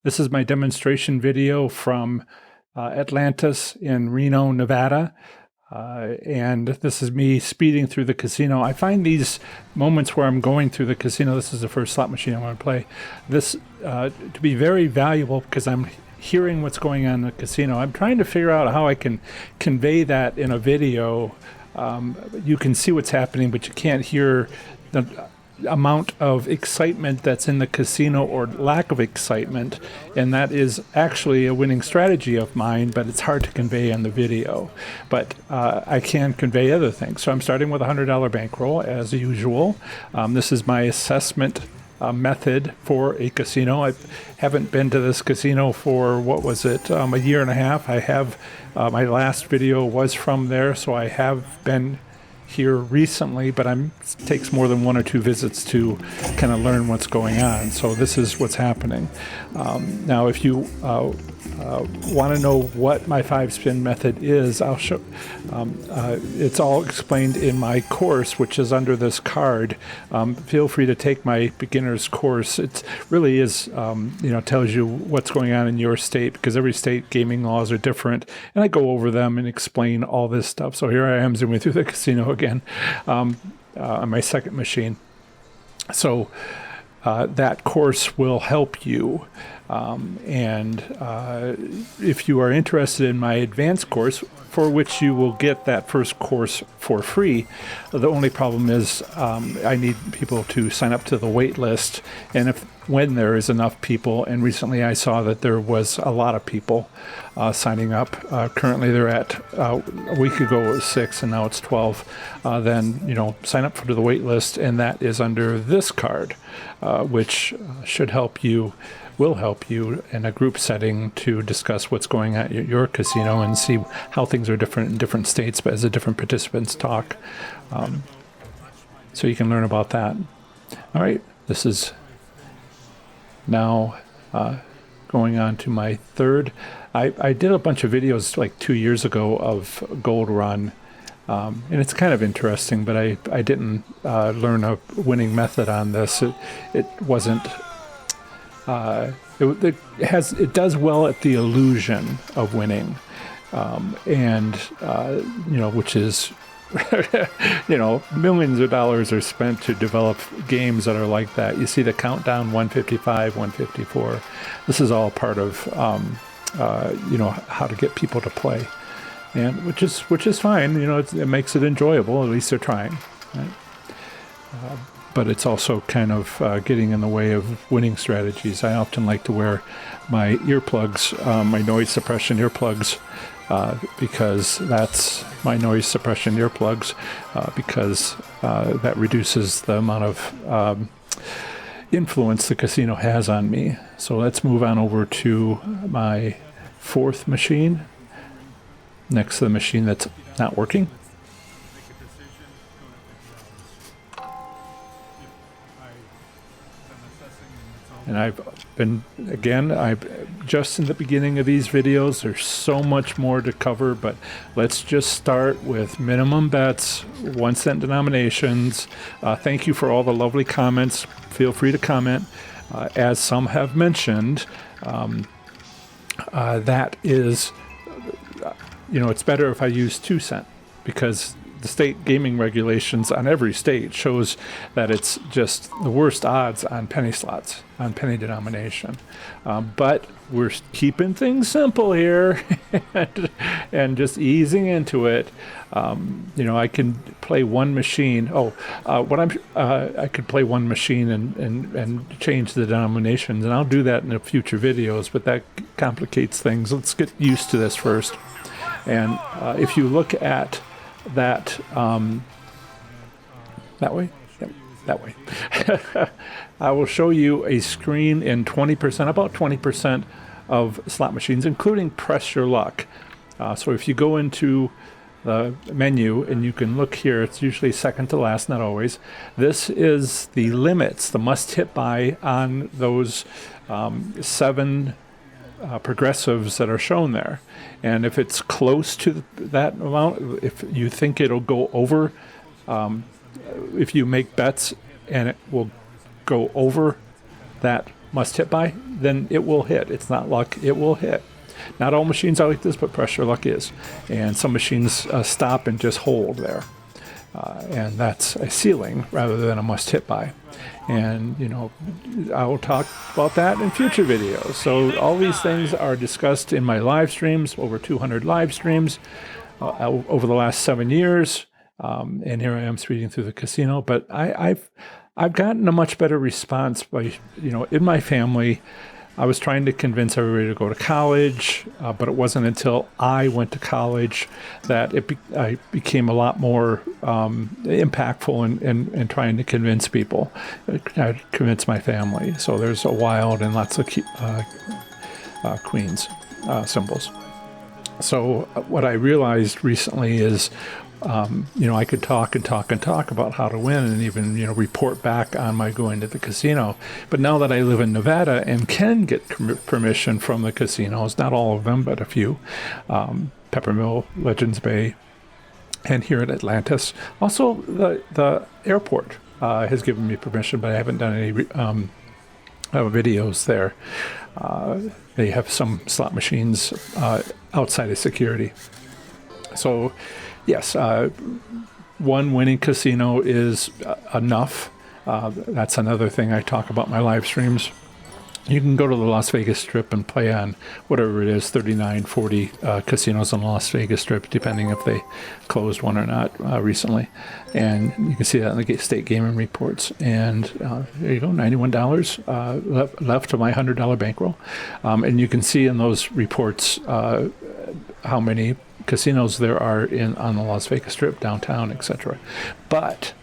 This is my demonstration video from Atlantis in Reno, Nevada. And this is me speeding through the casino. I find these moments where I'm going through the casino, this is the first slot machine I want to play, this to be very valuable because I'm hearing what's going on in the casino. I'm trying to figure out how I can convey that in a video. You can see what's happening, but you can't hear the amount of excitement that's in the casino or lack of excitement, and that is actually a winning strategy of mine, but it's hard to convey on the video. But I can convey other things. So I'm starting with a $100 bankroll as usual. This is my assessment method for a casino. I haven't been to this casino for, what was it, a year and a half. I have, my last video was from there, so I have been here recently, but it takes more than one or two visits to kind of learn what's going on. So this is what's happening. Now, if you want to know what my 5-spin method is, I'll show. It's all explained in my course, which is under this card. Feel free to take my beginner's course. It really is, tells you what's going on in your state, because every state gaming laws are different, and I go over them and explain all this stuff. So here I am zooming through the casino again on my second machine. So that course will help you. And if you are interested in my advanced course, for which you will get that first course for free, the only problem is I need people to sign up to the wait list. And when there is enough people, and recently I saw that there was a lot of people signing up. Currently they're at, a week ago it was 6 and now it's 12. Then, sign up for the wait list, and that is under this card, which should help you, will help you in a group setting to discuss what's going on at your casino and see how things are different in different states, but as the different participants talk. So you can learn about that. All right, this is now going on to my third. I did a bunch of videos like 2 years ago of Gold Run, and it's kind of interesting, but I didn't learn a winning method on this. It wasn't. It does well at the illusion of winning, which is, millions of dollars are spent to develop games that are like that. You see the countdown, 155, 154. This is all part of, how to get people to play, and which is fine. It makes it enjoyable. At least they're trying, right? But it's also kind of getting in the way of winning strategies. I often like to wear my earplugs, my noise suppression earplugs, because that's my noise suppression earplugs, because that reduces the amount of influence the casino has on me. So let's move on over to my fourth machine, next to the machine that's not working. And I've just in the beginning of these videos, there's so much more to cover, but let's just start with minimum bets, 1 cent denominations. Thank you for all the lovely comments. Feel free to comment. As some have mentioned, that is, it's better if I use 2 cent, because the state gaming regulations on every state shows that it's just the worst odds on penny slots, on penny denomination. But we're keeping things simple here and just easing into it. I can play one machine. I could play one machine and change the denominations, and I'll do that in the future videos, but that complicates things. Let's get used to this first. And if you look at that way? Yep, that way. I will show you a screen in 20%, about 20% of slot machines, including Press Your Luck. So if you go into the menu and you can look here, it's usually second to last, not always. This is the limits, the must hit by on those 7 progressives that are shown there. And if it's close to that amount, if you think it'll go over, if you make bets and it will go over that must hit by, then it will hit. It's not luck, it will hit. Not all machines are like this, but pressure luck is. And some machines stop and just hold there. And that's a ceiling rather than a must hit by. And, I will talk about that in future videos. So all these things are discussed in my live streams, over 200 live streams over the last 7 years. And here I am speeding through the casino. But I've gotten a much better response by, in my family. I was trying to convince everybody to go to college, but it wasn't until I went to college that I became a lot more impactful in trying to convince people, convince my family. So there's a wild and lots of queens symbols. So what I realized recently is, I could talk about how to win and even, report back on my going to the casino. But now that I live in Nevada and can get permission from the casinos, not all of them, but a few, Peppermill, Legends Bay, and here at Atlantis. Also, the airport has given me permission, but I haven't done any videos there. They have some slot machines outside of security. So, yes, one winning casino is enough. That's another thing I talk about in my live streams. You can go to the Las Vegas Strip and play on whatever it is, 39, 40 casinos on the Las Vegas Strip, depending if they closed one or not recently. And you can see that in the state gaming reports. And there you go, $91 left of my $100 bankroll. And you can see in those reports how many casinos there are on the Las Vegas Strip, downtown, etc. But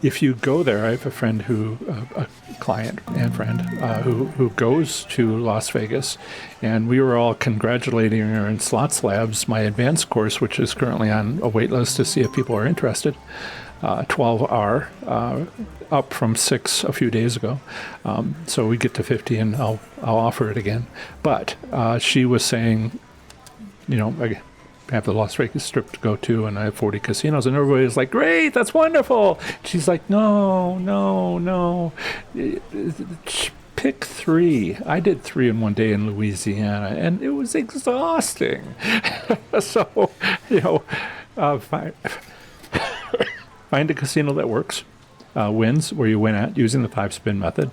if you go there, I have a friend a client and friend who goes to Las Vegas, and we were all congratulating her in Slots Labs, my advanced course, which is currently on a wait list to see if people are interested. 12R, up from 6 a few days ago. So we get to 50 and I'll offer it again. But she was saying, I have the Las Vegas Strip to go to and I have 40 casinos, and everybody was like, great, that's wonderful. She's like, no. Pick 3. I did 3 in one day in Louisiana and it was exhausting. So, find a casino that works, wins where you win at using the 5-spin method,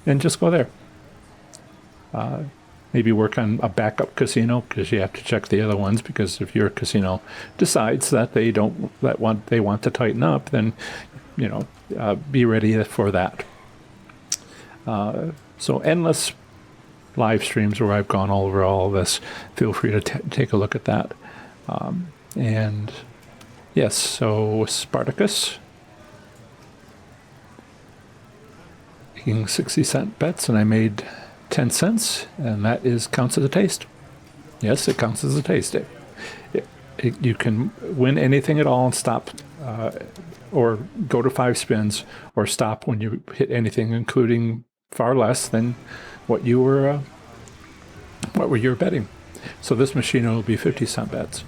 and just go there. Maybe work on a backup casino because you have to check the other ones, because if your casino decides that they want to tighten up, then be ready for that. So endless live streams where I've gone over all of this. Feel free to take a look at that. And yes, so Spartacus, making 60-cent bets, and I made 10 cents, and that counts as a taste. Yes, it counts as a taste. You can win anything at all and stop, or go to 5 spins, or stop when you hit anything, including far less than what you were betting. So this machine will be 50-cent bets.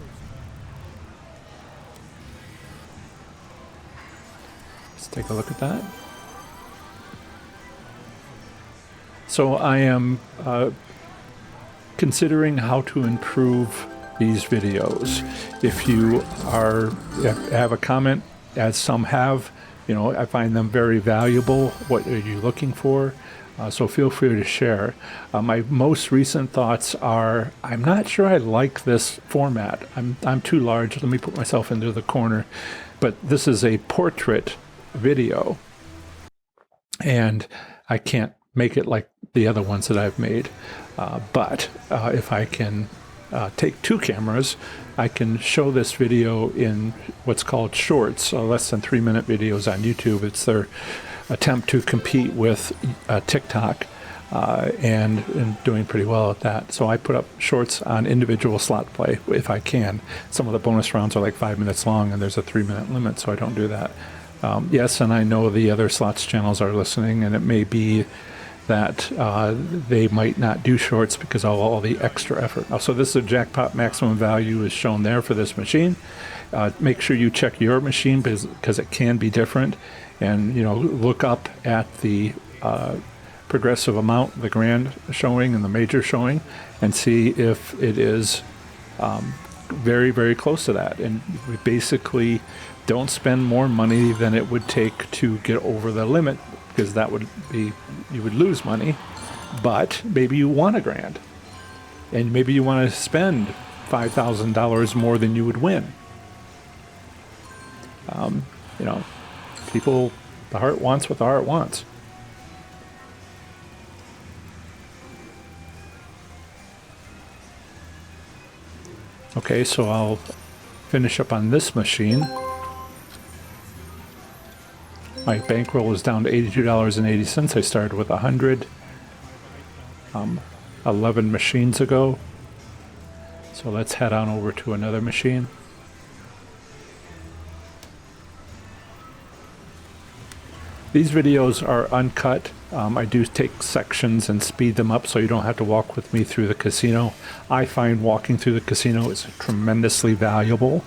Let's take a look at that. So I am considering how to improve these videos. If you have a comment, as some have, I find them very valuable. What are you looking for? So feel free to share. My most recent thoughts are, I'm not sure I like this format. I'm too large. Let me put myself into the corner. But this is a portrait video, and I can't make it like the other ones that I've made. But if I can take 2 cameras, I can show this video in what's called shorts, less than 3-minute videos on YouTube. It's their attempt to compete with TikTok, and doing pretty well at that. So I put up shorts on individual slot play if I can. Some of the bonus rounds are like 5 minutes long, and there's a 3-minute limit, so I don't do that. Yes, and I know the other slots channels are listening, and it may be that they might not do shorts because of all the extra effort. So this is a jackpot maximum value is shown there for this machine. Make sure you check your machine because it can be different, and look up at the progressive amount, the grand showing and the major showing, and see if it is very, very close to that. And we basically don't spend more money than it would take to get over the limit, because that would be, you would lose money. But maybe you want a grand, and maybe you want to spend $5,000 more than you would win. You know, people, the heart wants what the heart wants. Okay, so I'll finish up on this machine. My bankroll is down to $82.80. I started with 100 11 machines ago. So let's head on over to another machine. These videos are uncut. I do take sections and speed them up so you don't have to walk with me through the casino. I find walking through the casino is tremendously valuable.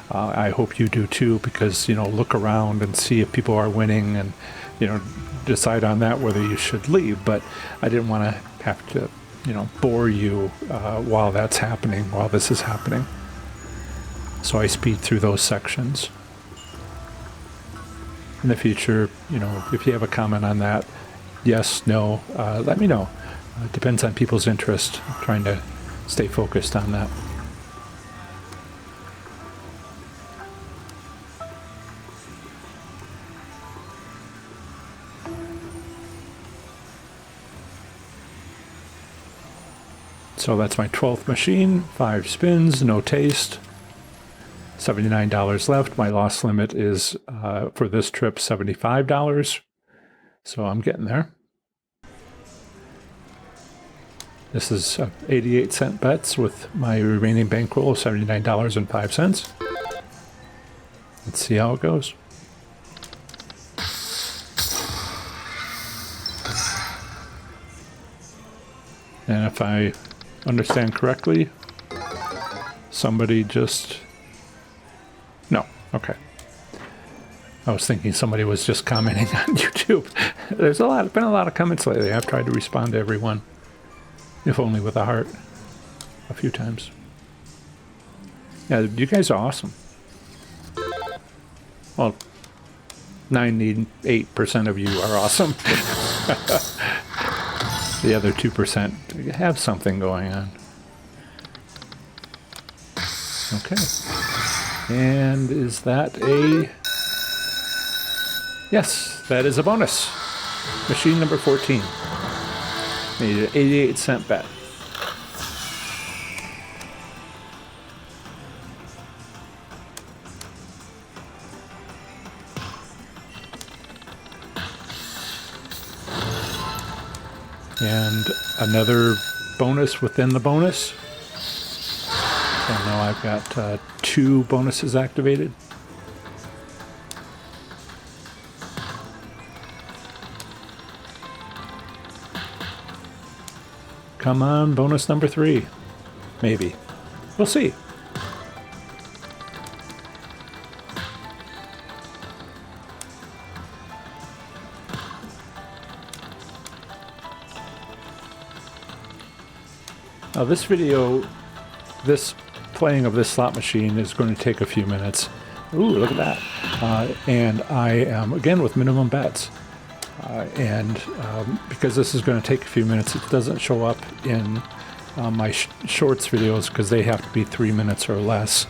I hope you do too, because, you know, look around and see if people are winning and, you know, decide on that whether you should leave. But I didn't want to have to, you know, bore you while that's happening, while this is happening. So I speed through those sections. In the future, you know, if you have a comment on that, yes, no, let me know. It depends on people's interest. I'm trying to stay focused on that. So that's my 12th machine, 5 spins, no taste. $79 left. My loss limit is, for this trip, $75. So I'm getting there. This is 88-cent bets with my remaining bankroll of $79.05. Let's see how it goes. And if I understand correctly, somebody just... No, okay. I was thinking somebody was just commenting on YouTube. There's been a lot of comments lately. I've tried to respond to everyone, if only with a heart, a few times. Yeah, you guys are awesome. Well, 98% of you are awesome. The other 2% have something going on. Okay. And is that a... Yes, that is a bonus. Machine number 14. Made an 88-cent bet. And another bonus within the bonus. So now I've got 2 bonuses activated. Come on, bonus number 3. Maybe. We'll see. Now this video, this playing of this slot machine is going to take a few minutes. Ooh, look at that. And I am, again, with minimum bets. Because this is going to take a few minutes, it doesn't show up in my shorts videos because they have to be 3 minutes or less.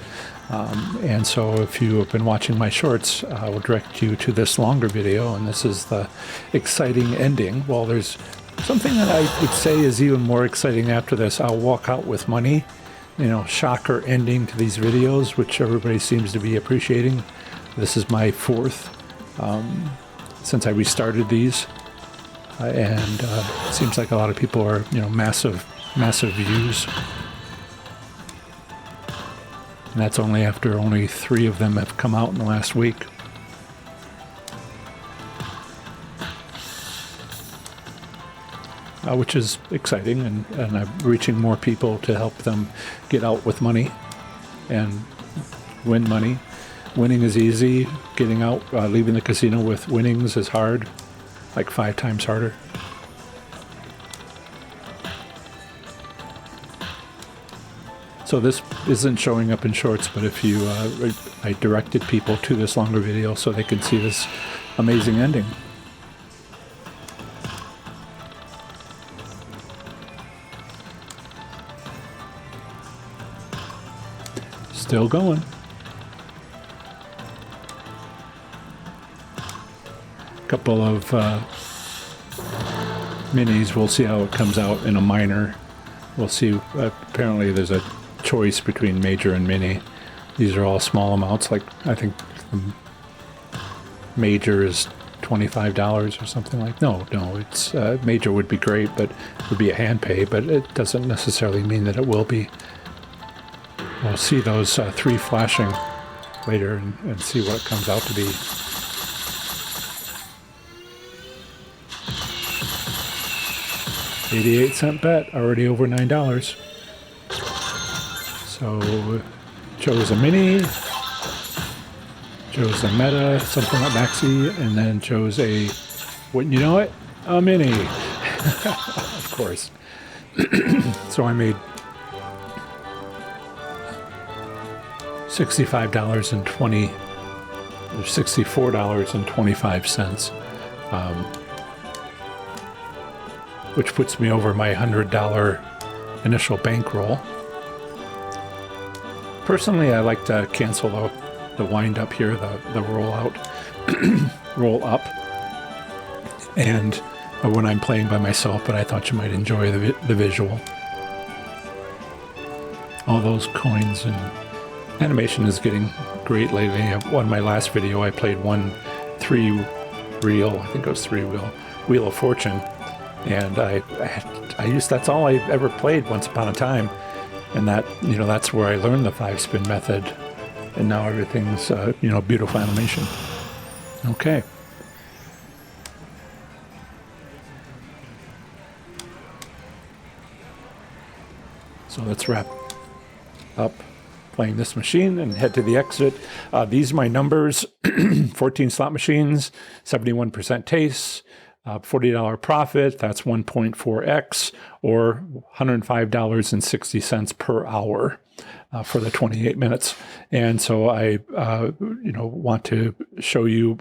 And so if you have been watching my shorts, I will direct you to this longer video, and this is the exciting ending. Well, there's something that I would say is even more exciting after this. I'll walk out with money. You know, shocker ending to these videos, which everybody seems to be appreciating. This is my 4th since I restarted these, and it seems like a lot of people are, you know, massive views. And that's only after only 3 of them have come out in the last week. Which is exciting, and I'm reaching more people to help them get out with money and win money. Winning is easy. Getting out, leaving the casino with winnings is hard. like 5 times harder. So this isn't showing up in shorts, but if you, I directed people to this longer video so they can see this amazing ending. Still going. Couple of minis. We'll see how it comes out in a minor. We'll see. Apparently there's a choice between major and mini. These are all small amounts. Like I think the major is $25 or something like. No, it's major would be great, but it would be a hand pay, but it doesn't necessarily mean that it will be. We'll see those 3 flashing later and see what it comes out to be. $0.88 bet, already over $9. So chose a mini, chose a meta, something like maxi, and then chose a, wouldn't you know it, a mini. Of course. So I made $64.25, which puts me over my $100 initial bankroll. Personally, I like to cancel the wind up here, the roll out, roll up, and when I'm playing by myself, but I thought you might enjoy the visual. All those coins, and animation is getting great lately. On my last video, I played one 3-reel, I think it was 3-wheel, Wheel of Fortune, and I used, that's all I ever played once upon a time. And that, that's where I learned the 5-spin method. And now everything's, beautiful animation. Okay. So let's wrap up playing this machine and head to the exit. These are my numbers. 14 slot machines, 71% taste. $40 profit, that's 1.4x, or $105.60 per hour for the 28 minutes. And so I, want to show you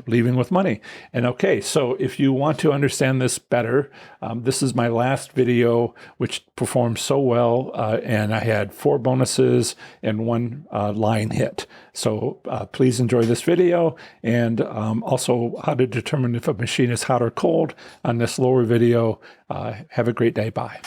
leaving with money. And okay, so if you want to understand this better, this is my last video, which performed so well, and I had 4 bonuses and 1 line hit. So please enjoy this video, and also how to determine if a machine is hot or cold on this lower video. Have a great day. Bye.